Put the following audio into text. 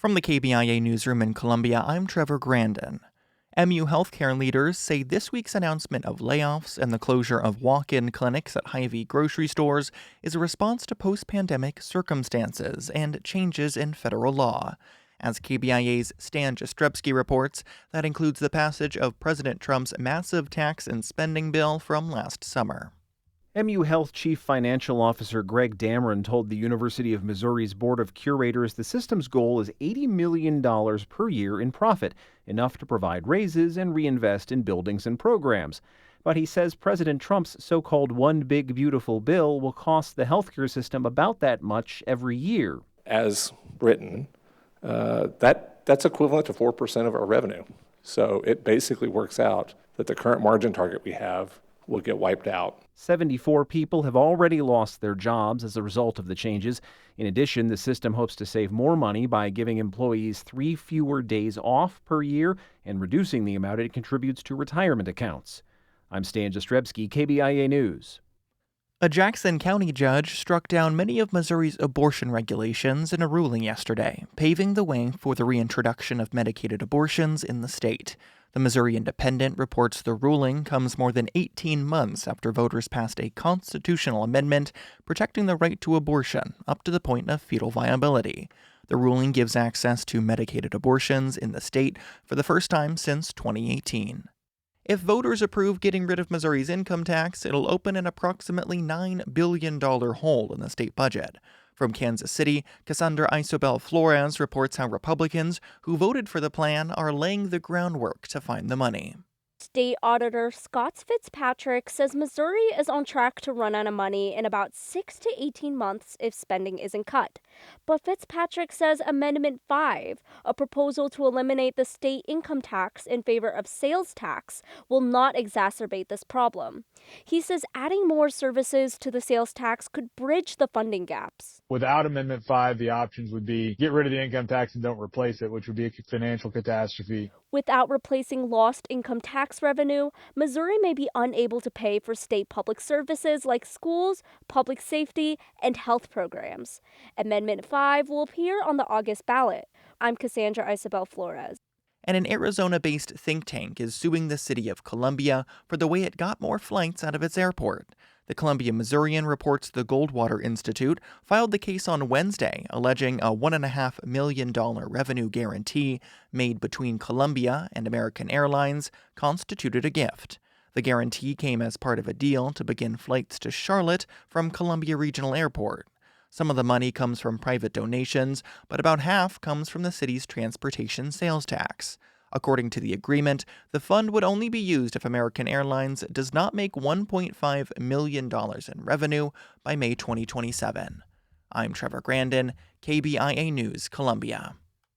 From the KBIA Newsroom in Columbia, I'm Trevor Grandin. MU healthcare leaders say this week's announcement of layoffs and the closure of walk-in clinics at Hy-Vee grocery stores is a response to post-pandemic circumstances and changes in federal law. As KBIA's Stan Jastrzebski reports, that includes the passage of President Trump's massive tax and spending bill from last summer. MU Health Chief Financial Officer Greg Dameron told the University of Missouri's Board of Curators the system's goal is $80 million per year in profit, enough to provide raises and reinvest in buildings and programs. But he says President Trump's so-called One Big Beautiful Bill will cost the healthcare system about that much every year. As written, that's equivalent to 4% of our revenue. So it basically works out that the current margin target we have will get wiped out. 74 people have already lost their jobs as a result of the changes. In addition, the system hopes to save more money by giving employees 3 fewer days off per year and reducing the amount it contributes to retirement accounts. I'm Stan Jastrzebski, KBIA News. A Jackson County judge struck down many of Missouri's abortion regulations in a ruling yesterday, paving the way for the reintroduction of medicated abortions in the state. The Missouri Independent reports the ruling comes more than 18 months after voters passed a constitutional amendment protecting the right to abortion up to the point of fetal viability. The ruling gives access to medicated abortions in the state for the first time since 2018. If voters approve getting rid of Missouri's income tax, it'll open an approximately $9 billion hole in the state budget. From Kansas City, Cassandra Isobel Flores reports how Republicans who voted for the plan are laying the groundwork to find the money. State Auditor Scott Fitzpatrick says Missouri is on track to run out of money in about 6 to 18 months if spending isn't cut. But Fitzpatrick says Amendment 5, a proposal to eliminate the state income tax in favor of sales tax, will not exacerbate this problem. He says adding more services to the sales tax could bridge the funding gaps. Without Amendment 5, the options would be get rid of the income tax and don't replace it, which would be a financial catastrophe. Without replacing lost income tax revenue, Missouri may be unable to pay for state public services like schools, public safety, and health programs. Amendment 5 will appear on the August ballot. I'm Cassandra Isobel Flores. And an Arizona-based think tank is suing the city of Columbia for the way it got more flights out of its airport. The Columbia Missourian reports the Goldwater Institute filed the case on Wednesday, alleging a $1.5 million revenue guarantee made between Columbia and American Airlines constituted a gift. The guarantee came as part of a deal to begin flights to Charlotte from Columbia Regional Airport. Some of the money comes from private donations, but about half comes from the city's transportation sales tax. According to the agreement, the fund would only be used if American Airlines does not make $1.5 million in revenue by May 2027. I'm Trevor Grandin, KBIA News, Columbia.